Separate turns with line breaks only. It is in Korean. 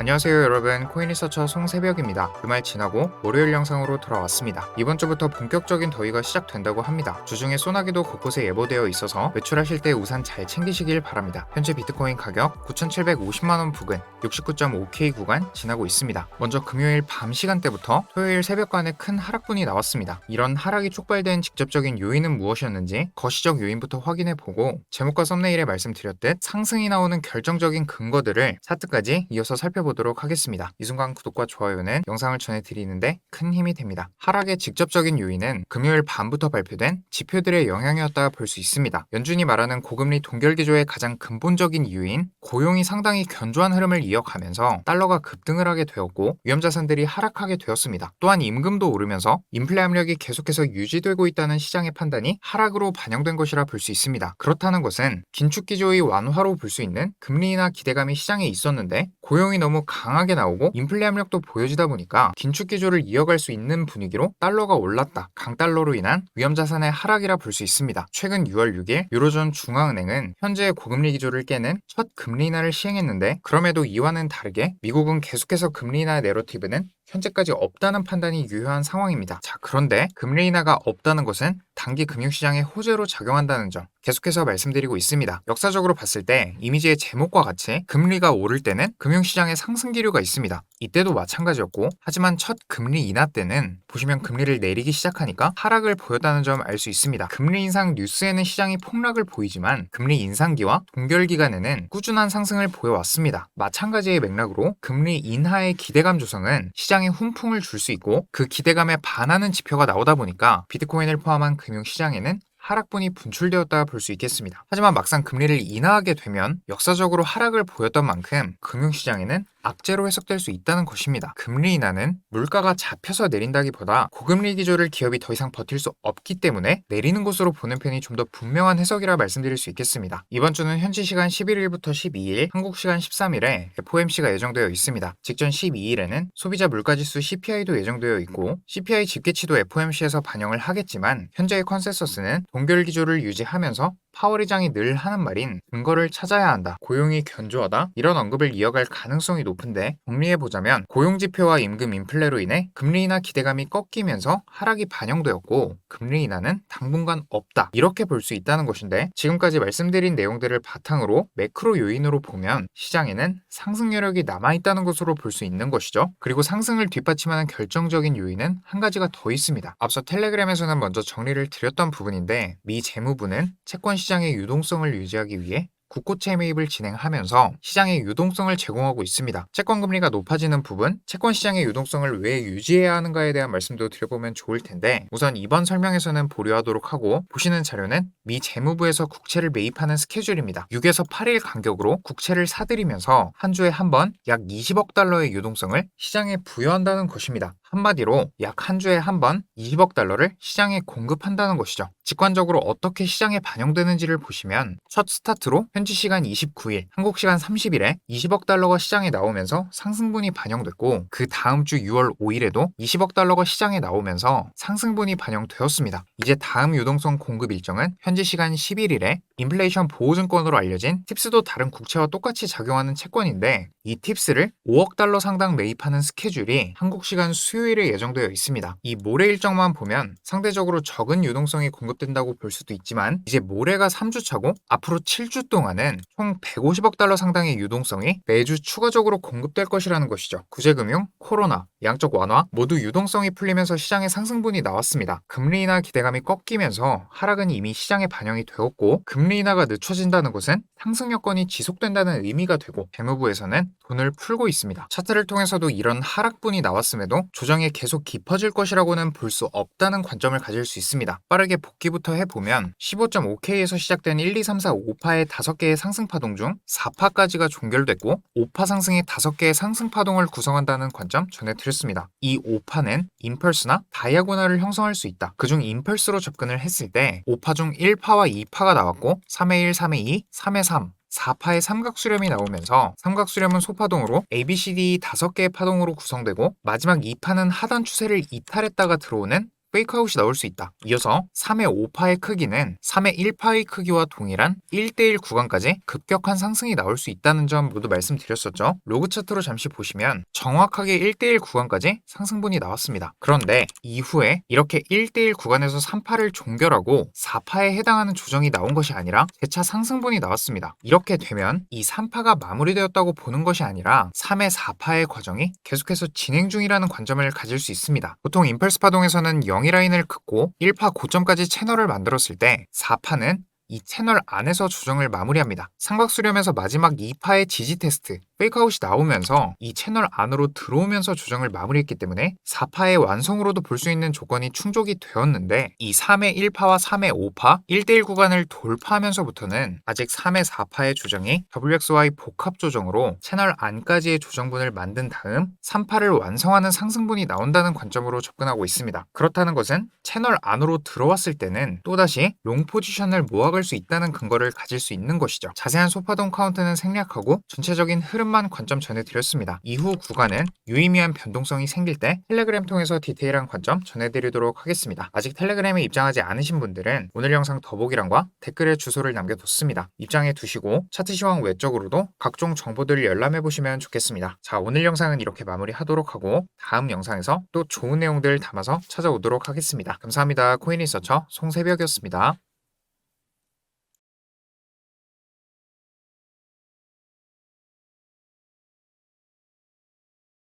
안녕하세요 여러분, 코인리서처 송새벽입니다. 주말 지나고 월요일 영상으로 돌아왔습니다. 이번 주부터 본격적인 더위가 시작된다고 합니다. 주중에 소나기도 곳곳에 예보되어 있어서 외출하실 때 우산 잘 챙기시길 바랍니다. 현재 비트코인 가격 9,750만원 부근 69.5K 구간 지나고 있습니다. 먼저 금요일 밤 시간대부터 토요일 새벽간에 큰 하락분이 나왔습니다. 이런 하락이 촉발된 직접적인 요인은 무엇이었는지 거시적 요인부터 확인해보고 제목과 썸네일에 말씀드렸듯 상승이 나오는 결정적인 근거들을 차트까지 이어서 살펴보도록 하겠습니다. 이 순간 구독과 좋아요는 영상을 전해드리는데 큰 힘이 됩니다. 하락의 직접적인 요인은 금요일 밤부터 발표된 지표들의 영향이었다 볼 수 있습니다. 연준이 말하는 고금리 동결기조의 가장 근본적인 이유인 고용이 상당히 견조한 흐름을 이어가면서 달러가 급등을 하게 되었고 위험자산들이 하락하게 되었습니다. 또한 임금도 오르면서 인플레 압력이 계속해서 유지되고 있다는 시장의 판단이 하락으로 반영된 것이라 볼 수 있습니다. 그렇다는 것은 긴축기조의 완화로 볼 수 있는 금리 인하 기대감이 시장에 있었는데 고용이 너무 강하게 나오고 인플레 압력도 보여지다 보니까 긴축 기조를 이어갈 수 있는 분위기로 달러가 올랐다. 강달러로 인한 위험자산의 하락이라 볼 수 있습니다. 최근 6월 6일 유로존 중앙은행은 현재의 고금리 기조를 깨는 첫 금리 인하를 시행했는데 그럼에도 이와는 다르게 미국은 계속해서 금리 인하 내러티브는 현재까지 없다는 판단이 유효한 상황입니다. 자, 그런데 금리 인하가 없다는 것은 단기 금융시장에 호재로 작용한다는 점 계속해서 말씀드리고 있습니다. 역사적으로 봤을 때 이미지의 제목과 같이 금리가 오를 때는 금융시장에 상승 기류가 있습니다. 이때도 마찬가지였고 하지만 첫 금리 인하 때는 보시면 금리를 내리기 시작하니까 하락을 보였다는 점 알 수 있습니다. 금리 인상 뉴스에는 시장이 폭락을 보이지만 금리 인상기와 동결 기간에는 꾸준한 상승을 보여왔습니다. 마찬가지의 맥락으로 금리 인하의 기대감 조성은 시장에 훈풍을 줄 수 있고 그 기대감에 반하는 지표가 나오다 보니까 비트코인을 포함한 금융시장에는 하락분이 분출되었다 볼 수 있겠습니다. 하지만 막상 금리를 인하하게 되면 역사적으로 하락을 보였던 만큼 금융시장에는 악재로 해석될 수 있다는 것입니다. 금리 인하는 물가가 잡혀서 내린다기보다 고금리 기조를 기업이 더 이상 버틸 수 없기 때문에 내리는 것으로 보는 편이 좀 더 분명한 해석이라 말씀드릴 수 있겠습니다. 이번 주는 현지 시간 11일부터 12일, 한국 시간 13일에 FOMC가 예정되어 있습니다. 직전 12일에는 소비자 물가지수 CPI도 예정되어 있고 CPI 집계치도 FOMC에서 반영을 하겠지만 현재의 컨센서스는 동결 기조를 유지하면서 파월 의장이 늘 하는 말인 근거를 찾아야 한다. 고용이 견조하다. 이런 언급을 이어갈 가능성이 높은데 정리해보자면 고용지표와 임금 인플레로 인해 금리 인하 기대감이 꺾이면서 하락이 반영되었고 금리 인하는 당분간 없다. 이렇게 볼 수 있다는 것인데 지금까지 말씀드린 내용들을 바탕으로 매크로 요인으로 보면 시장에는 상승 여력이 남아있다는 것으로 볼 수 있는 것이죠. 그리고 상승을 뒷받침하는 결정적인 요인은 한 가지가 더 있습니다. 앞서 텔레그램에서는 먼저 정리를 드렸던 부분인데 미 재무부는 채권 시장의 유동성을 유지하기 위해 국고채 매입을 진행하면서 시장의 유동성을 제공하고 있습니다. 채권 금리가 높아지는 부분, 채권 시장의 유동성을 왜 유지해야 하는가에 대한 말씀도 드려보면 좋을 텐데 우선 이번 설명에서는 보류하도록 하고 보시는 자료는 미 재무부에서 국채를 매입하는 스케줄입니다. 6에서 8일 간격으로 국채를 사들이면서 한 주에 한 번 약 20억 달러의 유동성을 시장에 부여한다는 것입니다. 한마디로 약 한 주에 한 번 20억 달러를 시장에 공급한다는 것이죠. 직관적으로 어떻게 시장에 반영되는지를 보시면 첫 스타트로 현지 시간 29일, 한국 시간 30일에 20억 달러가 시장에 나오면서 상승분이 반영됐고 그 다음 주 6월 5일에도 20억 달러가 시장에 나오면서 상승분이 반영되었습니다. 이제 다음 유동성 공급 일정은 현지 시간 11일에 인플레이션 보호증권으로 알려진 팁스도 다른 국채와 똑같이 작용하는 채권인데 이 팁스를 5억 달러 상당 매입하는 스케줄이 한국 시간 수요일에 예정되어 있습니다. 이 모레 일정만 보면 상대적으로 적은 유동성이 공급된다고 볼 수도 있지만 이제 모레가 3주 차고 앞으로 7주 동안은 총 150억 달러 상당의 유동성이 매주 추가적으로 공급될 것이라는 것이죠. 구제금융, 코로나, 양적 완화 모두 유동성이 풀리면서 시장에 상승분이 나왔습니다. 금리 인하 기대감이 꺾이면서 하락은 이미 시장에 반영이 되었고 금리 인하가 늦춰진다는 것은 상승 여건이 지속된다는 의미가 되고 재무부에서는 돈을 풀고 있습니다. 차트를 통해서도 이런 하락분이 나왔음에도 조정이 계속 깊어질 것이라고는 볼 수 없다는 관점을 가질 수 있습니다. 빠르게 복기부터 해보면 15.5K에서 시작된 1, 2, 3, 4, 5파의 5개의 상승 파동 중 4파까지가 종결됐고 5파 상승의 5개의 상승 파동을 구성한다는 관점 전해드렸습니다. 이 5파는 임펄스나 다이아고널을 형성할 수 있다. 그중 임펄스로 접근을 했을 때 5파 중 1파와 2파가 나왔고 3의 1, 3의 2, 3의 3 4파의 삼각수렴이 나오면서 삼각수렴은 소파동으로 ABCD 5개의 파동으로 구성되고 마지막 2파는 하단 추세를 이탈했다가 들어오는 페이크아웃이 나올 수 있다. 이어서 3의 5파의 크기는 3의 1파의 크기와 동일한 1대1 구간까지 급격한 상승이 나올 수 있다는 점 모두 말씀드렸었죠. 로그 차트로 잠시 보시면 정확하게 1대1 구간까지 상승분이 나왔습니다. 그런데 이후에 이렇게 1대1 구간에서 3파를 종결하고 4파에 해당하는 조정이 나온 것이 아니라 재차 상승분이 나왔습니다. 이렇게 되면 이 3파가 마무리되었다고 보는 것이 아니라 3의 4파의 과정이 계속해서 진행 중이라는 관점을 가질 수 있습니다. 보통 임펄스 파동에서는 0의 라인을 긋고 1파 고점까지 채널을 만들었을 때 4파는 이 채널 안에서 조정을 마무리합니다. 삼각수렴에서 마지막 2파의 지지 테스트, 페이크아웃이 나오면서 이 채널 안으로 들어오면서 조정을 마무리했기 때문에 4파의 완성으로도 볼 수 있는 조건이 충족이 되었는데 이 3의 1파와 3의 5파 1대1 구간을 돌파하면서부터는 아직 3의 4파의 조정이 WXY 복합 조정으로 채널 안까지의 조정분을 만든 다음 3파를 완성하는 상승분이 나온다는 관점으로 접근하고 있습니다. 그렇다는 것은 채널 안으로 들어왔을 때는 또다시 롱 포지션을 모아갈 수 있다는 근거를 가질 수 있는 것이죠. 자세한 소파동 카운트는 생략하고 전체적인 흐름만 관점 전해드렸습니다. 이후 구간은 유의미한 변동성이 생길 때 텔레그램 통해서 디테일한 관점 전해드리도록 하겠습니다. 아직 텔레그램에 입장하지 않으신 분들은 오늘 영상 더보기란과 댓글에 주소를 남겨뒀습니다. 입장해 두시고 차트 시황 외적으로도 각종 정보들을 열람해보시면 좋겠습니다. 자, 오늘 영상은 이렇게 마무리하도록 하고 다음 영상에서 또 좋은 내용들 담아서 찾아오도록 하겠습니다. 감사합니다. 코인리서처 송새벽이었습니다.